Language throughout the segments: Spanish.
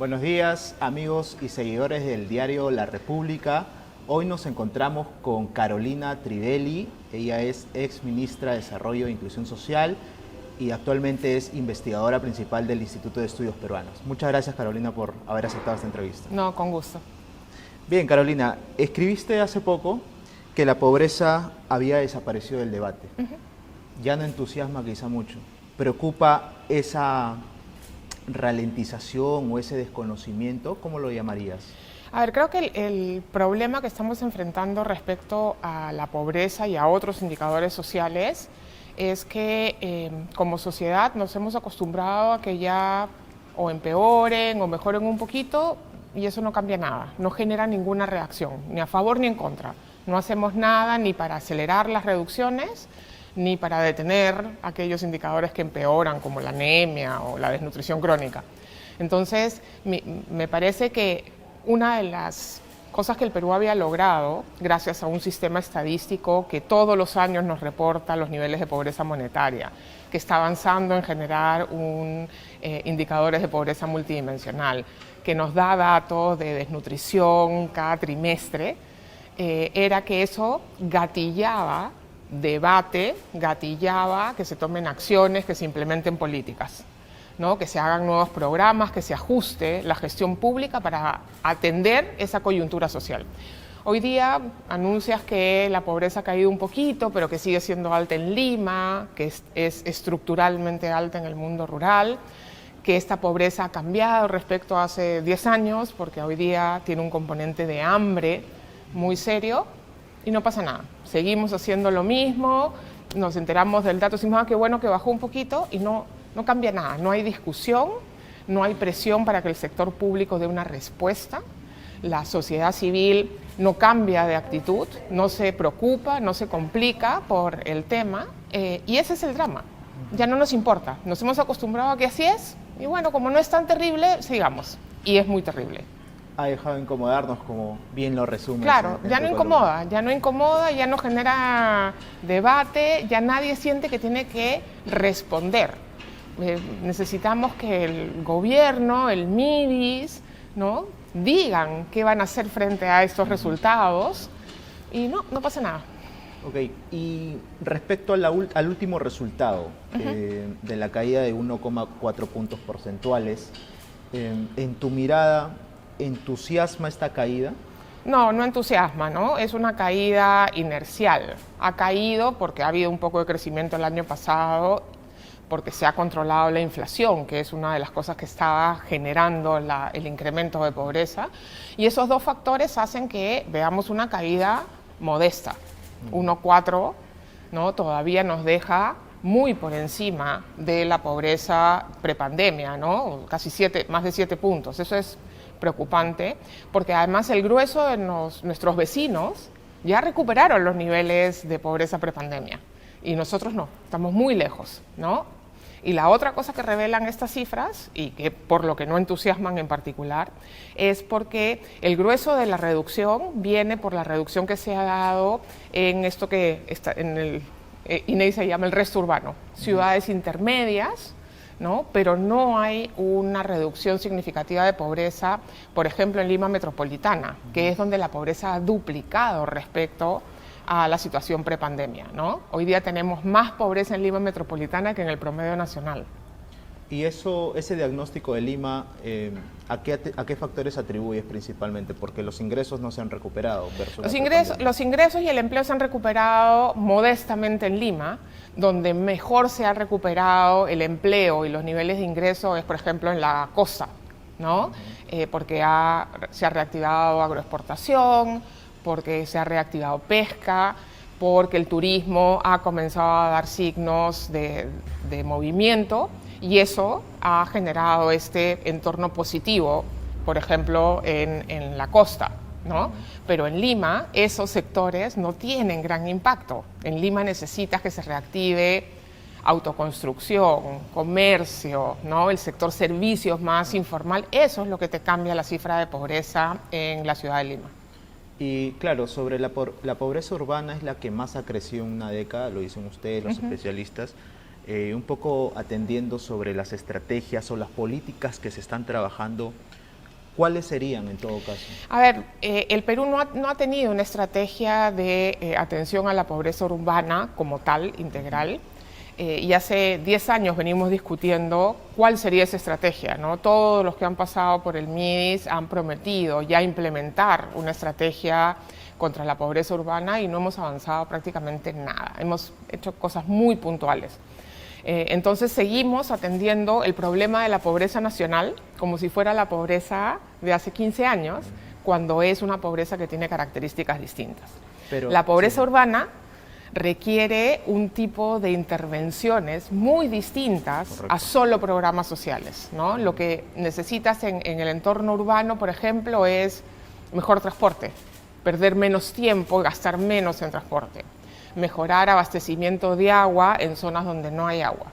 Buenos días, amigos y seguidores del diario La República. Hoy nos encontramos con Carolina Trivelli. Ella es ex ministra de Desarrollo e Inclusión Social y actualmente es investigadora principal del Instituto de Estudios Peruanos. Muchas gracias, Carolina, por haber aceptado esta entrevista. No, con gusto. Bien, Carolina, escribiste hace poco que la pobreza había desaparecido del debate. Ya no entusiasma quizá mucho. ¿Preocupa esa ralentización o ese desconocimiento? ¿Cómo lo llamarías? A ver, creo que el problema que estamos enfrentando respecto a la pobreza y a otros indicadores sociales es que como sociedad nos hemos acostumbrado a que ya o empeoren o mejoren un poquito y eso no cambia nada, no genera ninguna reacción, ni a favor ni en contra. No hacemos nada ni para acelerar las reducciones, ni para detener aquellos indicadores que empeoran, como la anemia o la desnutrición crónica. Entonces, me parece que una de las cosas que el Perú había logrado, gracias a un sistema estadístico que todos los años nos reporta los niveles de pobreza monetaria, que está avanzando en generar indicadores de pobreza multidimensional, que nos da datos de desnutrición cada trimestre, era que eso gatillaba debate, gatillaba que se tomen acciones, que se implementen políticas, ¿no? Que se hagan nuevos programas, que se ajuste la gestión pública para atender esa coyuntura social. Hoy día anuncias que la pobreza ha caído un poquito, pero que sigue siendo alta en Lima, que es estructuralmente alta en el mundo rural, que esta pobreza ha cambiado respecto a hace 10 años, porque hoy día tiene un componente de hambre muy serio, y no pasa nada. Seguimos haciendo lo mismo, nos enteramos del dato, decimos, qué bueno que bajó un poquito, y no cambia nada, no hay discusión, no hay presión para que el sector público dé una respuesta, la sociedad civil no cambia de actitud, no se preocupa, no se complica por el tema, y ese es el drama. Ya no nos importa, nos hemos acostumbrado a que así es, y bueno, como no es tan terrible, sigamos, y es muy terrible. Ha dejado de incomodarnos, como bien lo resume. Claro, ya no incomoda, ya no genera debate, ya nadie siente que tiene que responder. Necesitamos que el gobierno, el MIDIS, ¿no?, digan qué van a hacer frente a estos resultados y no pasa nada. Ok, y respecto al último resultado de la caída de 1,4 puntos porcentuales, en tu mirada, ¿entusiasma esta caída? No entusiasma, ¿no? Es una caída inercial. Ha caído porque ha habido un poco de crecimiento el año pasado, porque se ha controlado la inflación, que es una de las cosas que estaba generando el incremento de pobreza. Y esos dos factores hacen que veamos una caída modesta. 1,4, ¿no?, todavía nos deja muy por encima de la pobreza prepandemia, ¿no? Casi más de 7 puntos. Eso es preocupante, porque además el grueso de nuestros vecinos ya recuperaron los niveles de pobreza prepandemia y nosotros no, estamos muy lejos, ¿no? Y la otra cosa que revelan estas cifras, y que por lo que no entusiasman en particular, es porque el grueso de la reducción viene por la reducción que se ha dado en esto que está en el INEGI se llama el resto urbano, ciudades intermedias, ¿no? Pero no hay una reducción significativa de pobreza, por ejemplo, en Lima metropolitana, que es donde la pobreza ha duplicado respecto a la situación prepandemia, ¿no? Hoy día tenemos más pobreza en Lima metropolitana que en el promedio nacional. Y ese diagnóstico de Lima, ¿a qué factores atribuyes principalmente? Porque los ingresos no se han recuperado. Los ingresos y el empleo se han recuperado modestamente en Lima. Donde mejor se ha recuperado el empleo y los niveles de ingreso es, por ejemplo, en la costa, ¿no? Porque se ha reactivado agroexportación, porque se ha reactivado pesca, porque el turismo ha comenzado a dar signos de movimiento y eso ha generado este entorno positivo, por ejemplo, en la costa, ¿no? Pero en Lima esos sectores no tienen gran impacto. En Lima necesitas que se reactive autoconstrucción, comercio, ¿no?, el sector servicios más informal. Eso es lo que te cambia la cifra de pobreza en la ciudad de Lima. Y claro, sobre la pobreza urbana es la que más ha crecido en una década, lo dicen ustedes, los especialistas, un poco atendiendo sobre las estrategias o las políticas que se están trabajando ¿Cuáles serían en todo caso? A ver, el Perú no ha tenido una estrategia de atención a la pobreza urbana como tal, integral. Y hace 10 años venimos discutiendo cuál sería esa estrategia, ¿no? Todos los que han pasado por el MIDIS han prometido ya implementar una estrategia contra la pobreza urbana y no hemos avanzado prácticamente nada. Hemos hecho cosas muy puntuales. Entonces seguimos atendiendo el problema de la pobreza nacional como si fuera la pobreza de hace 15 años, cuando es una pobreza que tiene características distintas. Pero, la pobreza sí. urbana requiere un tipo de intervenciones muy distintas Correcto. a solo programas sociales, ¿no? Lo que necesitas en el entorno urbano, por ejemplo, es mejor transporte, perder menos tiempo y gastar menos en transporte, mejorar abastecimiento de agua en zonas donde no hay agua,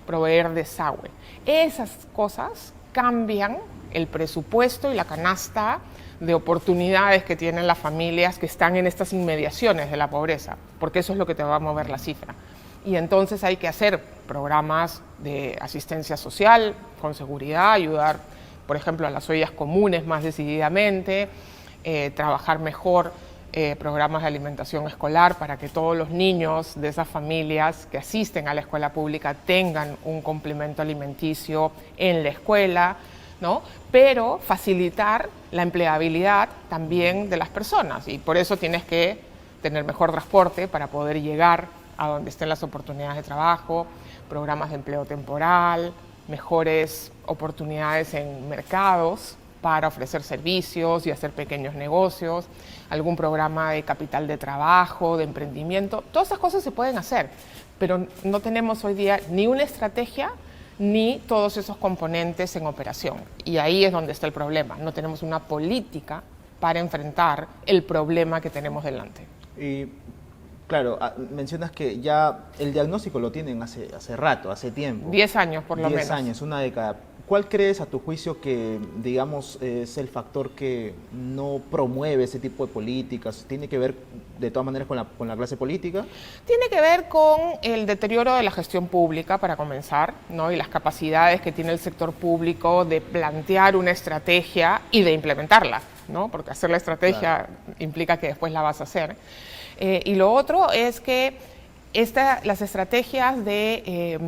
proveer desagüe. Esas cosas cambian el presupuesto y la canasta de oportunidades que tienen las familias que están en estas inmediaciones de la pobreza, porque eso es lo que te va a mover la cifra. Y entonces hay que hacer programas de asistencia social con seguridad, ayudar, por ejemplo, a las ollas comunes más decididamente, trabajar mejor programas de alimentación escolar para que todos los niños de esas familias que asisten a la escuela pública tengan un complemento alimenticio en la escuela, ¿no? Pero facilitar la empleabilidad también de las personas, y por eso tienes que tener mejor transporte para poder llegar a donde estén las oportunidades de trabajo, programas de empleo temporal, mejores oportunidades en mercados para ofrecer servicios y hacer pequeños negocios, algún programa de capital de trabajo, de emprendimiento. Todas esas cosas se pueden hacer, pero no tenemos hoy día ni una estrategia ni todos esos componentes en operación. Y ahí es donde está el problema. No tenemos una política para enfrentar el problema que tenemos delante. Y claro, mencionas que ya el diagnóstico lo tienen hace rato, hace tiempo. 10 años por lo menos. 10 años, una década. ¿Cuál crees, a tu juicio, que, digamos, es el factor que no promueve ese tipo de políticas? ¿Tiene que ver, de todas maneras, con la clase política? Tiene que ver con el deterioro de la gestión pública, para comenzar, ¿no? Y las capacidades que tiene el sector público de plantear una estrategia y de implementarla, ¿no? Porque hacer la estrategia implica que después la vas a hacer. Y lo otro es que las estrategias de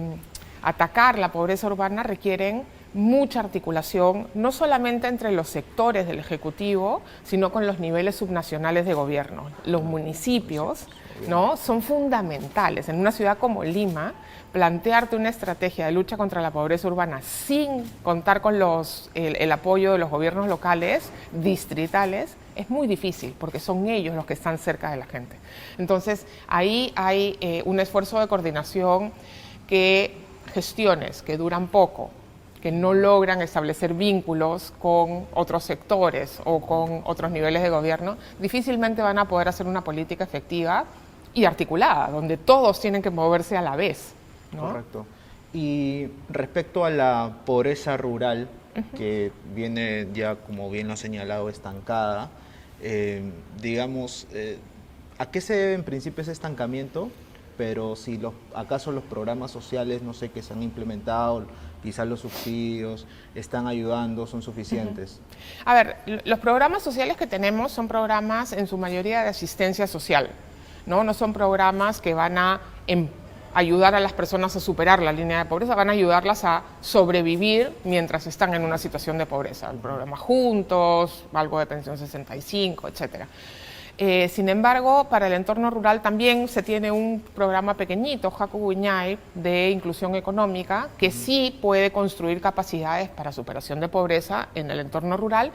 atacar la pobreza urbana requieren mucha articulación, no solamente entre los sectores del Ejecutivo, sino con los niveles subnacionales de gobierno. Los municipios, ¿no?, son fundamentales. En una ciudad como Lima, plantearte una estrategia de lucha contra la pobreza urbana sin contar con el apoyo de los gobiernos locales, distritales, es muy difícil, porque son ellos los que están cerca de la gente. Entonces, ahí hay un esfuerzo de coordinación, que gestiones que duran poco, que no logran establecer vínculos con otros sectores o con otros niveles de gobierno, difícilmente van a poder hacer una política efectiva y articulada, donde todos tienen que moverse a la vez, ¿no? Correcto. Y respecto a la pobreza rural, que viene ya, como bien lo ha señalado, estancada, digamos, ¿a qué se debe en principio ese estancamiento? Pero si acaso los programas sociales, no sé, que se han implementado, quizás los subsidios están ayudando, son suficientes. A ver, los programas sociales que tenemos son programas en su mayoría de asistencia social, ¿no? No son programas que van a ayudar a las personas a superar la línea de pobreza, van a ayudarlas a sobrevivir mientras están en una situación de pobreza. El programa Juntos, algo de pensión 65, etcétera. Sin embargo, para el entorno rural también se tiene un programa pequeñito, Haku Guiñay, de inclusión económica, que sí puede construir capacidades para superación de pobreza en el entorno rural,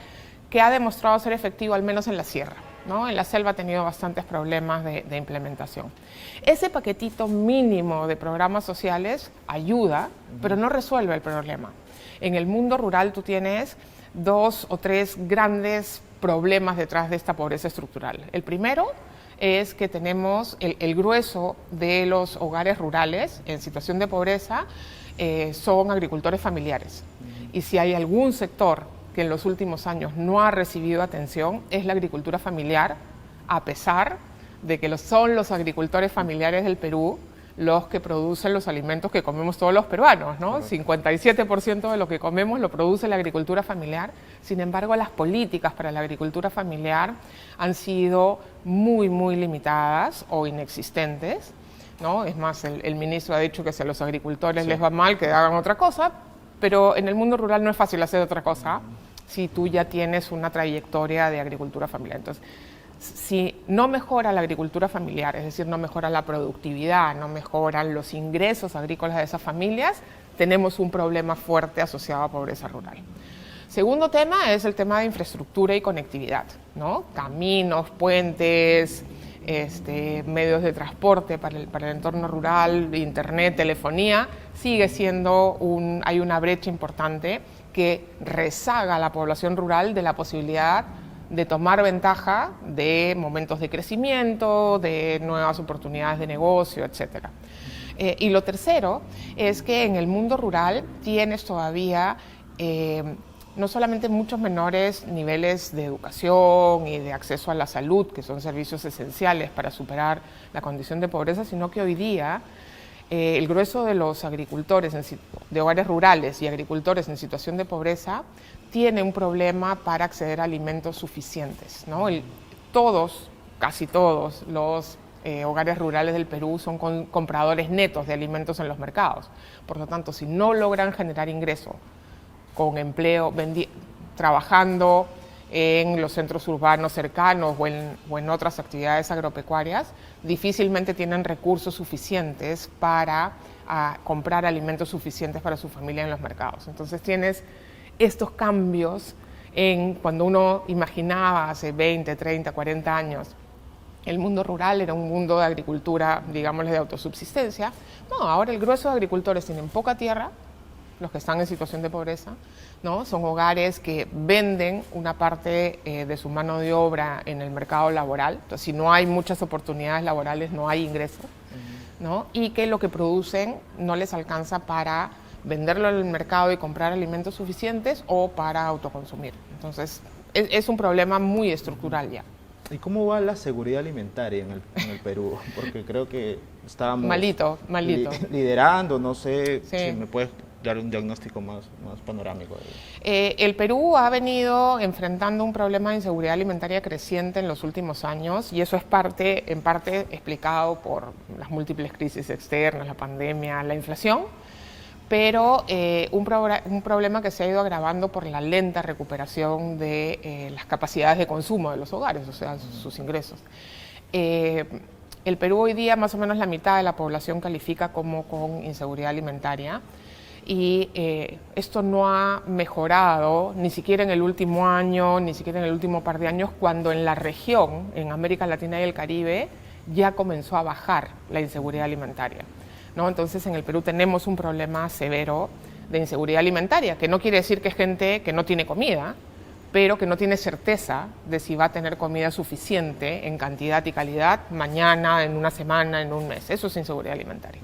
que ha demostrado ser efectivo, al menos en la sierra, ¿no? En la selva ha tenido bastantes problemas de implementación. Ese paquetito mínimo de programas sociales ayuda, pero no resuelve el problema. En el mundo rural tú tienes 2 o 3 grandes problemas detrás de esta pobreza estructural. El primero es que tenemos el grueso de los hogares rurales en situación de pobreza son agricultores familiares. Y si hay algún sector que en los últimos años no ha recibido atención, es la agricultura familiar, a pesar de que son los agricultores familiares del Perú los que producen los alimentos que comemos todos los peruanos, ¿no? 57% de lo que comemos lo produce la agricultura familiar. Sin embargo, las políticas para la agricultura familiar han sido muy, muy limitadas o inexistentes, ¿no? Es más, el ministro ha dicho que si a los agricultores les va mal, que hagan otra cosa, pero en el mundo rural no es fácil hacer otra cosa si tú ya tienes una trayectoria de agricultura familiar. Entonces, si no mejora la agricultura familiar, es decir, no mejora la productividad, no mejoran los ingresos agrícolas de esas familias, tenemos un problema fuerte asociado a pobreza rural. Segundo tema es el tema de infraestructura y conectividad, ¿no? Caminos, puentes, medios de transporte para el entorno rural, internet, telefonía, sigue siendo hay una brecha importante que rezaga a la población rural de la posibilidad de tomar ventaja de momentos de crecimiento, de nuevas oportunidades de negocio, etc. Y lo tercero es que en el mundo rural tienes todavía no solamente muchos menores niveles de educación y de acceso a la salud, que son servicios esenciales para superar la condición de pobreza, sino que hoy día el grueso de los agricultores de hogares rurales y agricultores en situación de pobreza tiene un problema para acceder a alimentos suficientes, ¿no? Casi todos los hogares rurales del Perú son compradores netos de alimentos en los mercados. Por lo tanto, si no logran generar ingreso con empleo, trabajando en los centros urbanos cercanos o en otras actividades agropecuarias, difícilmente tienen recursos suficientes para comprar alimentos suficientes para su familia en los mercados. Entonces tienes estos cambios cuando uno imaginaba hace 20, 30, 40 años el mundo rural era un mundo de agricultura, digámosle, de autosubsistencia. No, ahora el grueso de agricultores tienen poca tierra, los que están en situación de pobreza, ¿no? Son hogares que venden una parte de su mano de obra en el mercado laboral. Entonces, si no hay muchas oportunidades laborales, no hay ingreso, ¿no? Y que lo que producen no les alcanza para venderlo en el mercado y comprar alimentos suficientes o para autoconsumir. Entonces, es un problema muy estructural ya. ¿Y cómo va la seguridad alimentaria en el Perú? Porque creo que estábamos malito. Liderando, no sé Sí. si me puedes dar un diagnóstico más panorámico. El Perú ha venido enfrentando un problema de inseguridad alimentaria creciente en los últimos años y eso es en parte explicado por las múltiples crisis externas, la pandemia, la inflación, pero un problema que se ha ido agravando por la lenta recuperación de las capacidades de consumo de los hogares, o sea, sus ingresos. El Perú hoy día más o menos la mitad de la población califica como con inseguridad alimentaria y esto no ha mejorado ni siquiera en el último año, ni siquiera en el último par de años, cuando en la región, en América Latina y el Caribe, ya comenzó a bajar la inseguridad alimentaria, ¿no? Entonces en el Perú tenemos un problema severo de inseguridad alimentaria, que no quiere decir que es gente que no tiene comida, pero que no tiene certeza de si va a tener comida suficiente en cantidad y calidad mañana, en una semana, en un mes. Eso es inseguridad alimentaria.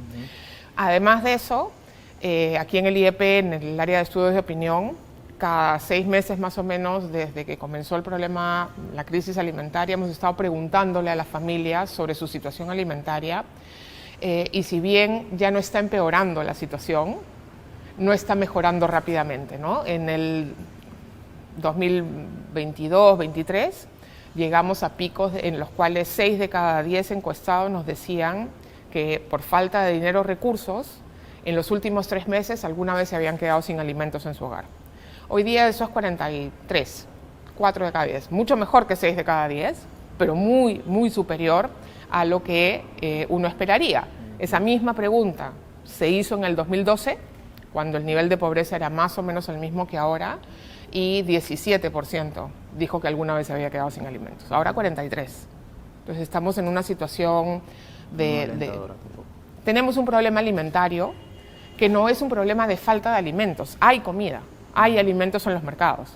Además de eso, aquí en el IEP, en el área de estudios de opinión, cada 6 meses más o menos, desde que comenzó el problema, la crisis alimentaria, hemos estado preguntándole a las familias sobre su situación alimentaria y si bien ya no está empeorando la situación, no está mejorando rápidamente, ¿no? En el 2022-23 llegamos a picos en los cuales 6 de cada 10 encuestados nos decían que por falta de dinero o recursos, en los últimos 3 meses alguna vez se habían quedado sin alimentos en su hogar. Hoy día eso es 43, 4 de cada 10, mucho mejor que 6 de cada 10, pero muy, muy superior a lo que uno esperaría. Esa misma pregunta se hizo en el 2012, cuando el nivel de pobreza era más o menos el mismo que ahora, y 17% dijo que alguna vez se había quedado sin alimentos. Ahora 43%. Entonces estamos en una situación tenemos un problema alimentario que no es un problema de falta de alimentos. Hay comida, hay alimentos en los mercados.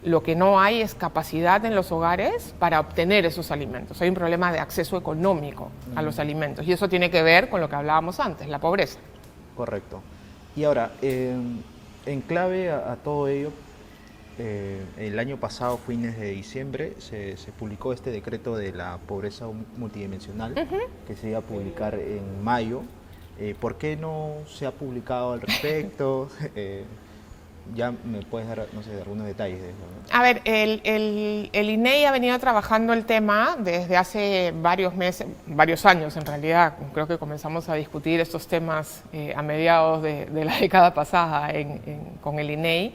Lo que no hay es capacidad en los hogares para obtener esos alimentos. Hay un problema de acceso económico a los alimentos y eso tiene que ver con lo que hablábamos antes, la pobreza. Correcto. Y ahora, en clave a todo ello, el año pasado, fines de diciembre, se publicó este decreto de la pobreza multidimensional que se iba a publicar en mayo. ¿Por qué no se ha publicado al respecto? Ya me puedes dar, no sé, algunos detalles de eso, ¿no? A ver, el INEI ha venido trabajando el tema desde hace varios meses, varios años en realidad. Creo que comenzamos a discutir estos temas a mediados de la década pasada con el INEI.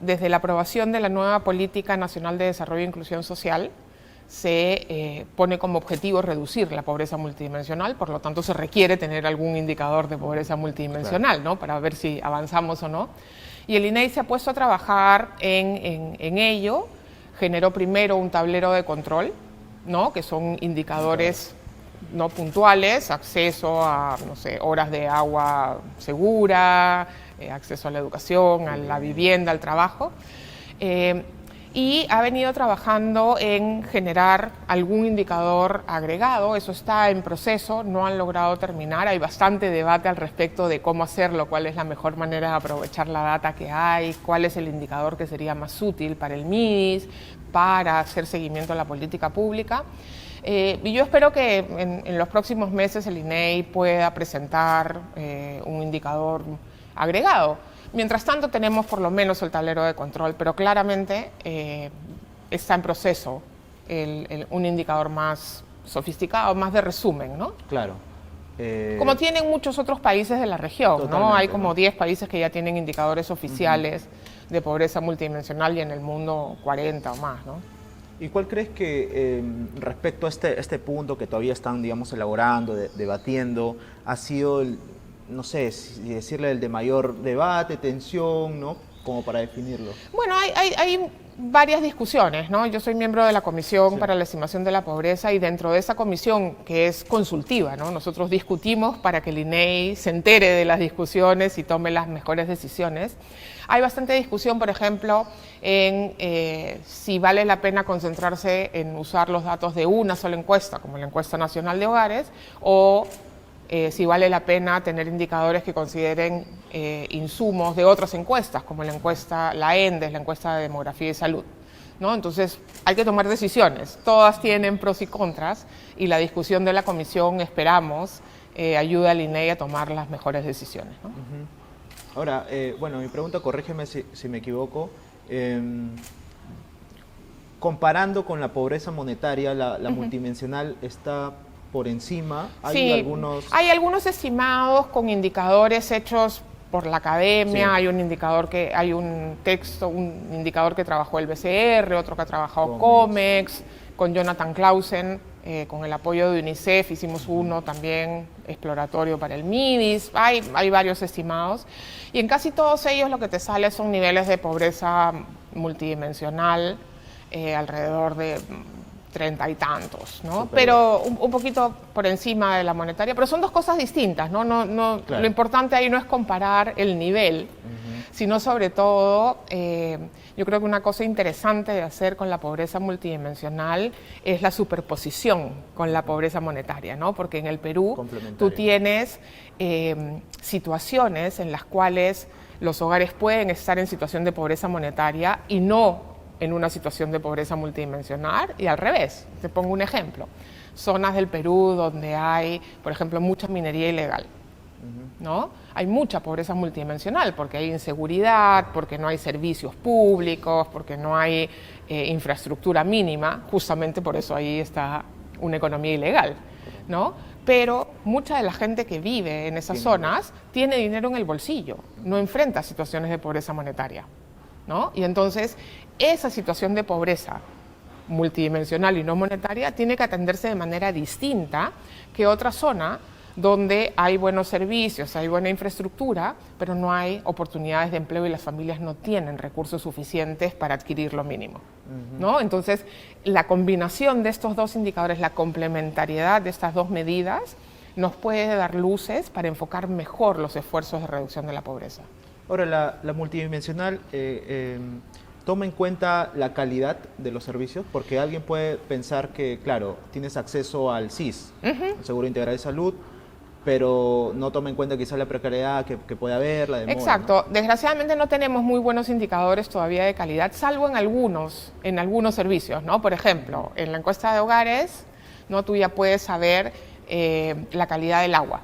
Desde la aprobación de la nueva Política Nacional de Desarrollo e Inclusión Social, se pone como objetivo reducir la pobreza multidimensional, por lo tanto se requiere tener algún indicador de pobreza multidimensional, ¿no? Para ver si avanzamos o no. Y el INEI se ha puesto a trabajar en ello, generó primero un tablero de control, ¿no? Que son indicadores no puntuales, acceso a, no sé, horas de agua segura, acceso a la educación, a la vivienda, al trabajo. Y ha venido trabajando en generar algún indicador agregado, eso está en proceso, no han logrado terminar, hay bastante debate al respecto de cómo hacerlo, cuál es la mejor manera de aprovechar la data que hay, cuál es el indicador que sería más útil para el MIDIS, para hacer seguimiento a la política pública. Y yo espero que en los próximos meses el INEI pueda presentar un indicador agregado. Mientras tanto tenemos por lo menos el tablero de control, pero claramente está en proceso un indicador más sofisticado, más de resumen, ¿no? Claro. Como tienen muchos otros países de la región, ¿no? Hay como 10 países que ya tienen indicadores oficiales de pobreza multidimensional y en el mundo 40 o más, ¿no? ¿Y cuál crees que respecto a este punto que todavía están, digamos, elaborando, debatiendo, ha sido no sé, si decirle el de mayor debate, tensión, ¿no? Como para definirlo. Bueno, hay varias discusiones, ¿no? Yo soy miembro de la Comisión para la Estimación de la Pobreza y dentro de esa comisión, que es consultiva, ¿no? Nosotros discutimos para que el INEI se entere de las discusiones y tome las mejores decisiones. Hay bastante discusión, por ejemplo, en si vale la pena concentrarse en usar los datos de una sola encuesta, como la encuesta nacional de hogares, o si vale la pena tener indicadores que consideren insumos de otras encuestas, como la ENDES, la encuesta de demografía y salud, ¿no? Entonces hay que tomar decisiones, todas tienen pros y contras y la discusión de la comisión, esperamos, ayuda al INEI a tomar las mejores decisiones, ¿no? Ahora, bueno, mi pregunta, corrígeme si me equivoco, comparando con la pobreza monetaria, la multidimensional está por encima, hay algunos estimados con indicadores hechos por la academia, hay un indicador un indicador que trabajó el BCR, otro que ha trabajado COMEX, con Jonathan Clausen, con el apoyo de UNICEF hicimos uno también exploratorio para el MIDIS, hay varios estimados y en casi todos ellos lo que te sale son niveles de pobreza multidimensional alrededor de 30 y tantos, ¿no? Super. Pero un poquito por encima de la monetaria, pero son dos cosas distintas, ¿no? Claro. Lo importante ahí no es comparar el nivel, sino sobre todo, yo creo que una cosa interesante de hacer con la pobreza multidimensional es la superposición con la pobreza monetaria, ¿no? Porque en el Perú tú tienes situaciones en las cuales los hogares pueden estar en situación de pobreza monetaria y no en una situación de pobreza multidimensional y al revés. Te pongo un ejemplo. Zonas del Perú donde hay, por ejemplo, mucha minería ilegal, ¿no? Hay mucha pobreza multidimensional porque hay inseguridad, porque no hay servicios públicos, porque no hay infraestructura mínima, justamente por eso ahí está una economía ilegal, ¿no? Pero mucha de la gente que vive en esas zonas tiene dinero en el bolsillo, no enfrenta situaciones de pobreza monetaria, ¿no? Y entonces esa situación de pobreza multidimensional y no monetaria tiene que atenderse de manera distinta que otra zona donde hay buenos servicios, hay buena infraestructura, pero no hay oportunidades de empleo y las familias no tienen recursos suficientes para adquirir lo mínimo, ¿no? Entonces, la combinación de estos dos indicadores, la complementariedad de estas dos medidas, nos puede dar luces para enfocar mejor los esfuerzos de reducción de la pobreza. Ahora, la multidimensional toma en cuenta la calidad de los servicios, porque alguien puede pensar que, claro, tienes acceso al SIS, el Seguro Integral de Salud, pero no toma en cuenta quizás la precariedad que puede haber, la demora. Exacto. ¿No? Desgraciadamente no tenemos muy buenos indicadores todavía de calidad, salvo en algunos servicios, ¿no? Por ejemplo, en la encuesta de hogares, ¿no? Tú ya puedes saber la calidad del agua.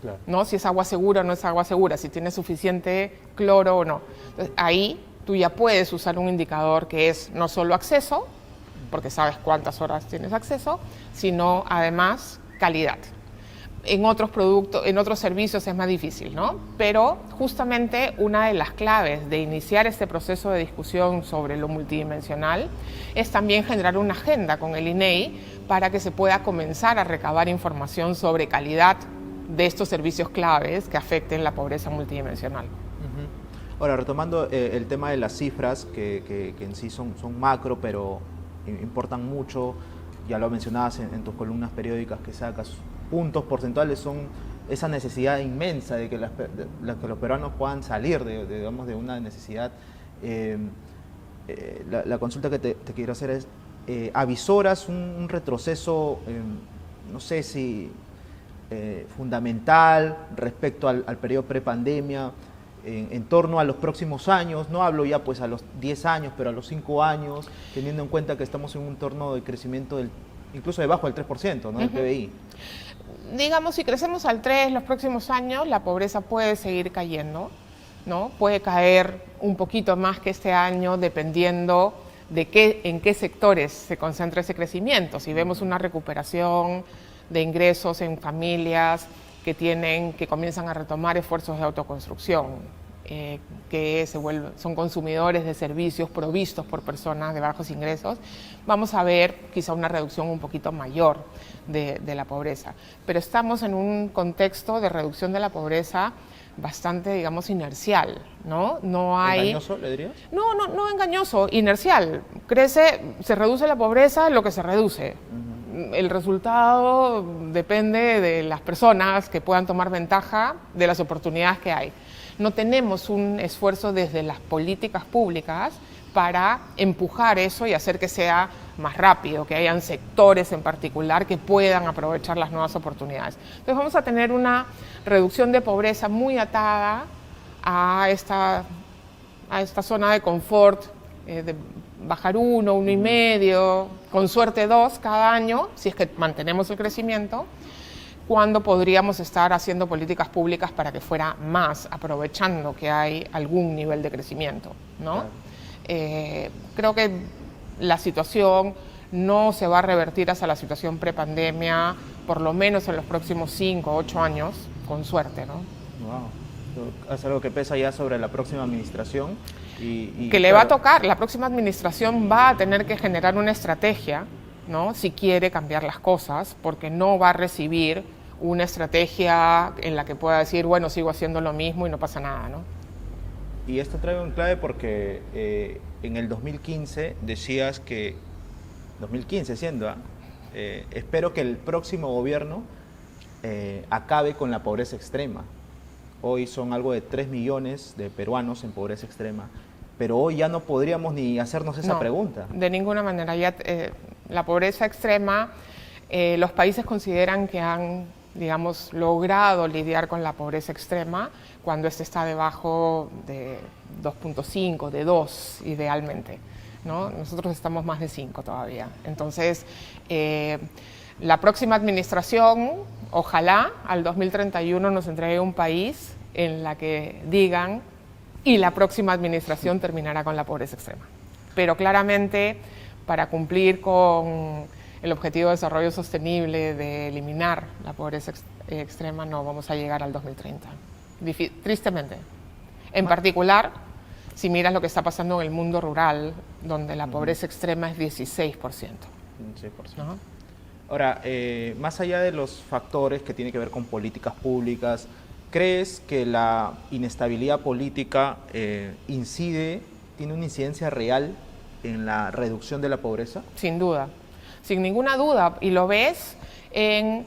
Claro. ¿No? Si es agua segura o no es agua segura, si tiene suficiente cloro o no. Entonces, ahí tú ya puedes usar un indicador que es no solo acceso, porque sabes cuántas horas tienes acceso, sino además calidad. En otros productos, en otros servicios es más difícil, ¿no? Pero justamente una de las claves de iniciar este proceso de discusión sobre lo multidimensional es también generar una agenda con el INEI para que se pueda comenzar a recabar información sobre calidad de estos servicios claves que afecten la pobreza multidimensional. Ahora, retomando el tema de las cifras, que en sí son macro, pero importan mucho, ya lo mencionabas en tus columnas periódicas que sacas, puntos porcentuales son esa necesidad inmensa de que los peruanos puedan salir digamos, de una necesidad. La consulta que te quiero hacer es, ¿avisoras un retroceso, no sé si fundamental respecto al periodo prepandemia, en torno a los próximos años? No hablo ya pues a los 10 años, pero a los 5 años, teniendo en cuenta que estamos en un entorno de crecimiento incluso debajo del 3%, ¿no? Del PBI. Digamos, si crecemos al 3 los próximos años, la pobreza puede seguir cayendo, ¿no? Puede caer un poquito más que este año, dependiendo de en qué sectores se concentra ese crecimiento. Si vemos una recuperación de ingresos en familias que comienzan a retomar esfuerzos de autoconstrucción, que son consumidores de servicios provistos por personas de bajos ingresos, vamos a ver quizá una reducción un poquito mayor de la pobreza. Pero estamos en un contexto de reducción de la pobreza bastante, digamos, inercial, ¿no? No hay... ¿Engañoso, le dirías? No engañoso, inercial. Se reduce la pobreza lo que se reduce. El resultado depende de las personas que puedan tomar ventaja de las oportunidades que hay. No tenemos un esfuerzo desde las políticas públicas para empujar eso y hacer que sea más rápido, que hayan sectores en particular que puedan aprovechar las nuevas oportunidades. Entonces vamos a tener una reducción de pobreza muy atada a esta zona de confort, de bajar 1, 1,5, con suerte 2 cada año, si es que mantenemos el crecimiento, cuando podríamos estar haciendo políticas públicas para que fuera más, aprovechando que hay algún nivel de crecimiento, ¿no? Claro. Creo que la situación no se va a revertir hacia la situación prepandemia, por lo menos en los próximos 5 o 8 años, con suerte, ¿no? Wow. Es algo que pesa ya sobre la próxima administración. Que le va a tocar, la próxima administración va a tener que generar una estrategia, ¿no? Si quiere cambiar las cosas, porque no va a recibir una estrategia en la que pueda decir, bueno, sigo haciendo lo mismo y no pasa nada, ¿no? Y esto trae un clave porque en el 2015 decías que, 2015 siendo, espero que el próximo gobierno acabe con la pobreza extrema. Hoy son algo de 3 millones de peruanos en pobreza extrema, pero hoy ya no podríamos ni hacernos esa pregunta. De ninguna manera. Ya, la pobreza extrema, los países consideran que han, digamos, logrado lidiar con la pobreza extrema cuando éste está debajo de 2.5, de 2 idealmente, ¿no? Nosotros estamos más de 5 todavía. Entonces, la próxima administración, ojalá al 2031 nos entregue un país en la que digan, y la próxima administración terminará con la pobreza extrema. Pero claramente, para cumplir con el Objetivo de Desarrollo Sostenible de eliminar la pobreza extrema, no vamos a llegar al 2030. Tristemente. En particular, si miras lo que está pasando en el mundo rural, donde la pobreza extrema es 16%. 16%. ¿No? Ahora, más allá de los factores que tienen que ver con políticas públicas, ¿crees que la inestabilidad política tiene una incidencia real en la reducción de la pobreza? Sin duda, sin ninguna duda, y lo ves en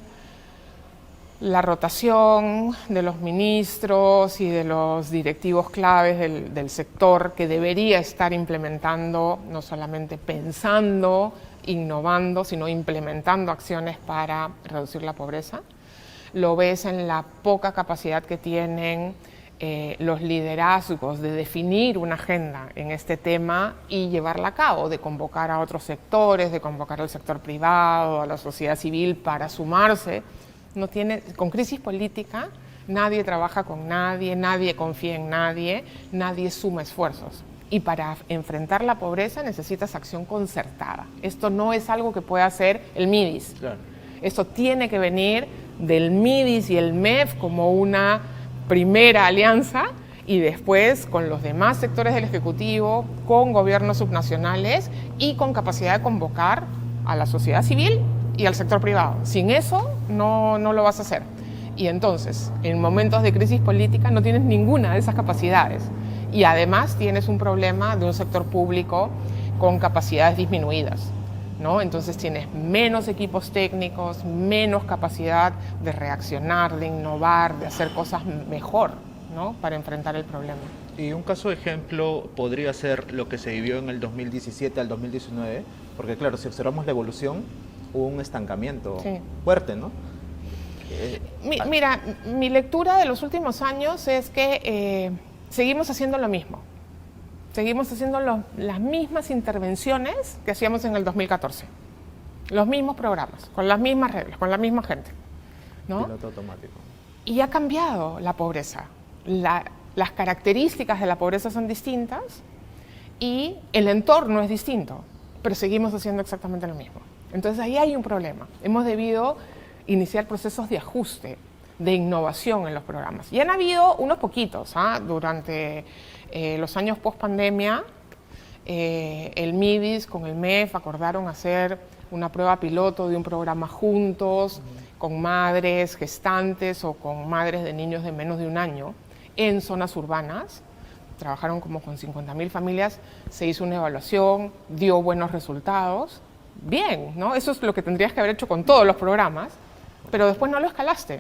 la rotación de los ministros y de los directivos claves del sector que debería estar implementando, no solamente pensando, innovando, sino implementando acciones para reducir la pobreza. Lo ves en la poca capacidad que tienen los liderazgos de definir una agenda en este tema y llevarla a cabo, de convocar a otros sectores, de convocar al sector privado, a la sociedad civil para sumarse. Con crisis política nadie trabaja con nadie, nadie confía en nadie, nadie suma esfuerzos. Y para enfrentar la pobreza necesitas acción concertada. Esto no es algo que pueda hacer el MIDIS. Claro. Esto tiene que venir del MIDIS y el MEF como una primera alianza y después con los demás sectores del Ejecutivo, con gobiernos subnacionales y con capacidad de convocar a la sociedad civil y al sector privado. Sin eso no lo vas a hacer. Y entonces, en momentos de crisis política no tienes ninguna de esas capacidades. Y además tienes un problema de un sector público con capacidades disminuidas, ¿no? Entonces tienes menos equipos técnicos, menos capacidad de reaccionar, de innovar, de hacer cosas mejor, ¿no? Para enfrentar el problema. Y un caso de ejemplo podría ser lo que se vivió en el 2017 al 2019, porque claro, si observamos la evolución, hubo un estancamiento fuerte, ¿no? Mira, mi lectura de los últimos años es que seguimos haciendo lo mismo. Seguimos haciendo las mismas intervenciones que hacíamos en el 2014. Los mismos programas, con las mismas reglas, con la misma gente, ¿no? Piloto automático. Y ha cambiado la pobreza. Las características de la pobreza son distintas y el entorno es distinto, pero seguimos haciendo exactamente lo mismo. Entonces ahí hay un problema. Hemos debido iniciar procesos de ajuste, de innovación en los programas. Y han habido unos poquitos, durante los años post pandemia. El MIDIS con el MEF acordaron hacer una prueba piloto de un programa juntos, con madres gestantes o con madres de niños de menos de un año en zonas urbanas. Trabajaron como con 50.000 familias, se hizo una evaluación, dio buenos resultados. Bien, ¿no? Eso es lo que tendrías que haber hecho con todos los programas, pero después no lo escalaste.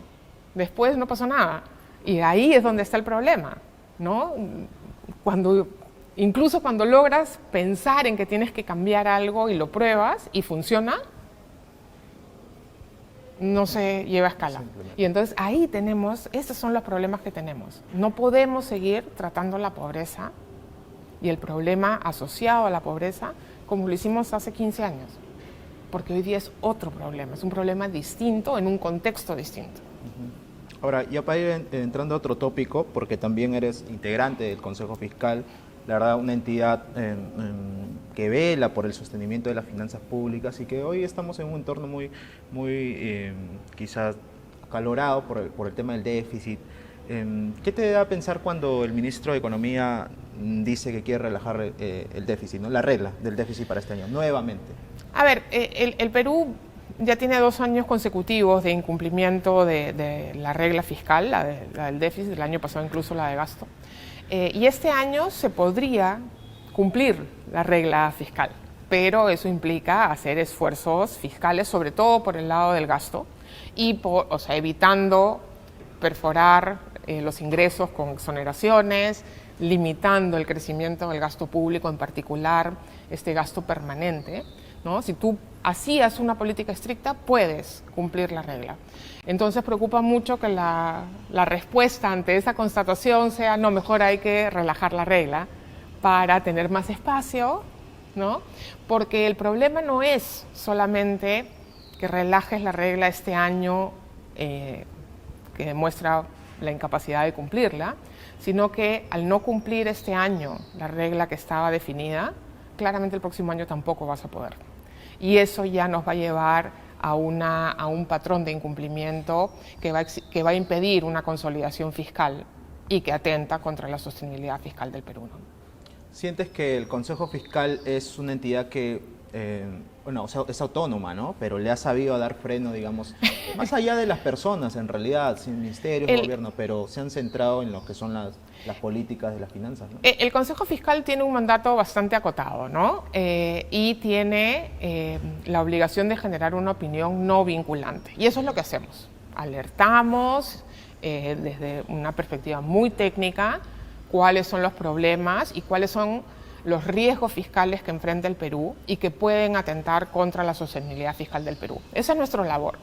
Después no pasó nada. Y ahí es donde está el problema, ¿no? Incluso cuando logras pensar en que tienes que cambiar algo y lo pruebas y funciona, no se lleva a escala. Y entonces ahí estos son los problemas que tenemos. No podemos seguir tratando la pobreza y el problema asociado a la pobreza como lo hicimos hace 15 años. Porque hoy día es otro problema, es un problema distinto en un contexto distinto. Ahora, ya para ir entrando a otro tópico, porque también eres integrante del Consejo Fiscal, la verdad una entidad que vela por el sostenimiento de las finanzas públicas y que hoy estamos en un entorno muy quizás acalorado por el tema del déficit. ¿Qué te da a pensar cuando el ministro de Economía dice que quiere relajar el déficit, ¿no? La regla del déficit para este año, nuevamente? A ver, el Perú ya tiene 2 años consecutivos de incumplimiento de la regla fiscal, la del déficit, el año pasado incluso la de gasto. Y este año se podría cumplir la regla fiscal, pero eso implica hacer esfuerzos fiscales, sobre todo por el lado del gasto, y evitando perforar los ingresos con exoneraciones, limitando el crecimiento del gasto público, en particular este gasto permanente, ¿no? Si tú hacías una política estricta, puedes cumplir la regla. Entonces preocupa mucho que la respuesta ante esa constatación sea, no, mejor hay que relajar la regla para tener más espacio, ¿no? Porque el problema no es solamente que relajes la regla este año, que demuestra la incapacidad de cumplirla, sino que al no cumplir este año la regla que estaba definida, claramente el próximo año tampoco vas a poder. Y eso ya nos va a llevar a un patrón de incumplimiento que va a impedir una consolidación fiscal y que atenta contra la sostenibilidad fiscal del Perú, ¿no? ¿Sientes que el Consejo Fiscal es una entidad que, es autónoma, ¿no? Pero le ha sabido dar freno, digamos, más allá de las personas, en realidad, sin ministerios, gobierno, pero se han centrado en lo que son las políticas de las finanzas, ¿no? El Consejo Fiscal tiene un mandato bastante acotado, ¿no? Y tiene la obligación de generar una opinión no vinculante. Y eso es lo que hacemos. Alertamos desde una perspectiva muy técnica cuáles son los problemas y cuáles son los riesgos fiscales que enfrenta el Perú y que pueden atentar contra la sostenibilidad fiscal del Perú. Esa es nuestra labor.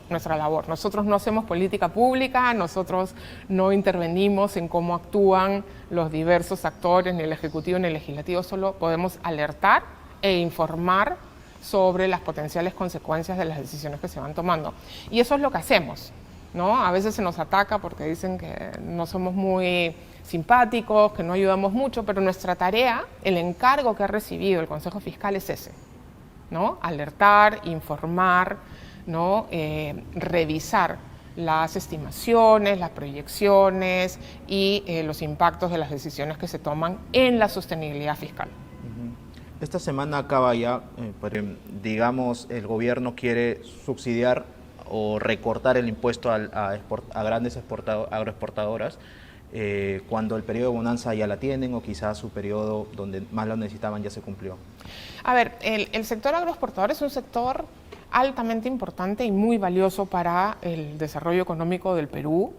Nosotros no hacemos política pública, nosotros no intervenimos en cómo actúan los diversos actores, ni el Ejecutivo ni el Legislativo, solo podemos alertar e informar sobre las potenciales consecuencias de las decisiones que se van tomando. Y eso es lo que hacemos, ¿no? A veces se nos ataca porque dicen que no somos muy simpáticos, que no ayudamos mucho, pero nuestra tarea, el encargo que ha recibido el Consejo Fiscal es ese, ¿no? Alertar, informar, ¿no? Revisar las estimaciones, las proyecciones y los impactos de las decisiones que se toman en la sostenibilidad fiscal. Esta semana acaba ya, digamos, el gobierno quiere subsidiar o recortar el impuesto a grandes agroexportadoras cuando el periodo de bonanza ya la tienen o quizás su periodo donde más lo necesitaban ya se cumplió. A ver, el sector agroexportador es un sector altamente importante y muy valioso para el desarrollo económico del Perú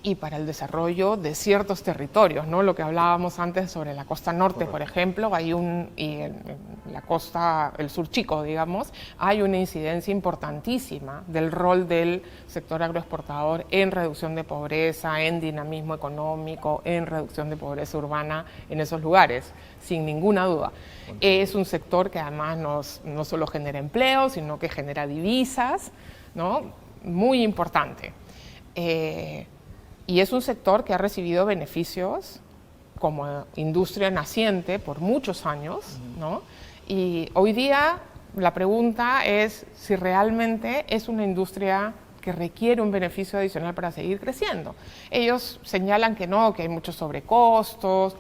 y para el desarrollo de ciertos territorios, ¿no? Lo que hablábamos antes sobre la costa norte, por ejemplo, y en la costa, el sur chico, digamos, hay una incidencia importantísima del rol del sector agroexportador en reducción de pobreza, en dinamismo económico, en reducción de pobreza urbana en esos lugares, sin ninguna duda. Es un sector que además no solo genera empleo, sino que genera divisas, ¿no? Muy importante. Y es un sector que ha recibido beneficios como industria naciente por muchos años, ¿no? Y hoy día la pregunta es si realmente es una industria que requiere un beneficio adicional para seguir creciendo. Ellos señalan que no, que hay muchos sobrecostos.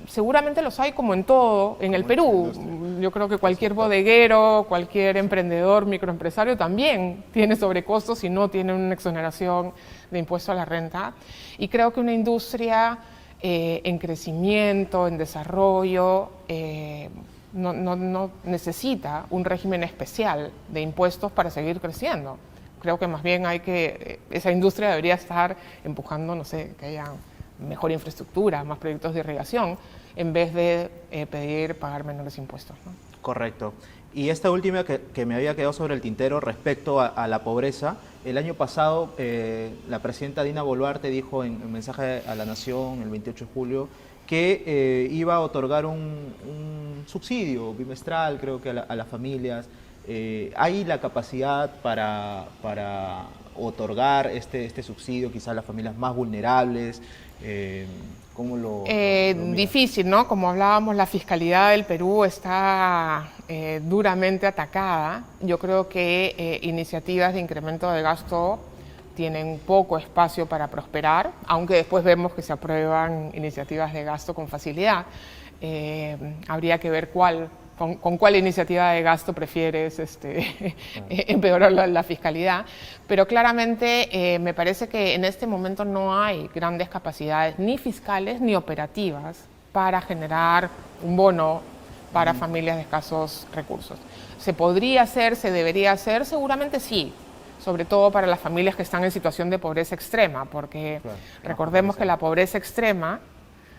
Seguramente los hay como en todo, en el Perú. Yo creo que cualquier bodeguero, cualquier emprendedor, microempresario también tiene sobrecostos y no tiene una exoneración de impuesto a la renta. Y creo que una industria en crecimiento, en desarrollo, no necesita un régimen especial de impuestos para seguir creciendo. Creo que más bien esa industria debería estar empujando, no sé, que haya mejor infraestructura, más proyectos de irrigación, en vez de pagar menores impuestos, ¿no? Correcto. Y esta última que me había quedado sobre el tintero respecto a la pobreza, el año pasado la presidenta Dina Boluarte dijo en un mensaje a la Nación el 28 de julio que iba a otorgar un subsidio bimestral, creo que a las familias. ¿Hay la capacidad para otorgar este subsidio quizás a las familias más vulnerables? ¿Cómo lo difícil, ¿no? Como hablábamos, la fiscalidad del Perú está duramente atacada. Yo creo que iniciativas de incremento de gasto tienen poco espacio para prosperar, aunque después vemos que se aprueban iniciativas de gasto con facilidad. Habría que ver con cuál iniciativa de gasto prefieres empeorar la fiscalidad, pero claramente me parece que en este momento no hay grandes capacidades ni fiscales ni operativas para generar un bono para familias de escasos recursos. ¿Se podría hacer, se debería hacer? Seguramente sí, sobre todo para las familias que están en situación de pobreza extrema, porque recordemos que la pobreza extrema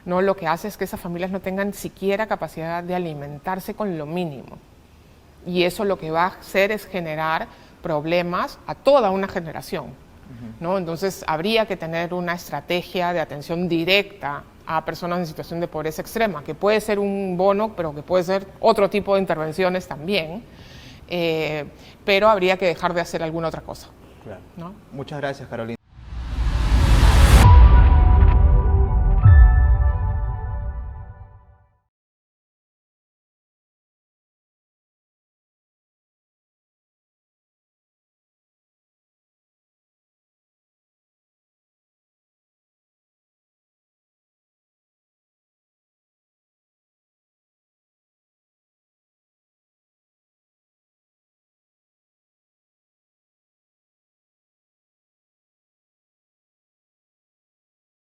no, lo que hace es que esas familias no tengan siquiera capacidad de alimentarse con lo mínimo. Y eso lo que va a hacer es generar problemas a toda una generación, ¿no? Entonces habría que tener una estrategia de atención directa a personas en situación de pobreza extrema, que puede ser un bono, pero que puede ser otro tipo de intervenciones también, pero habría que dejar de hacer alguna otra cosa, Claro. ¿no? Muchas gracias, Carolina.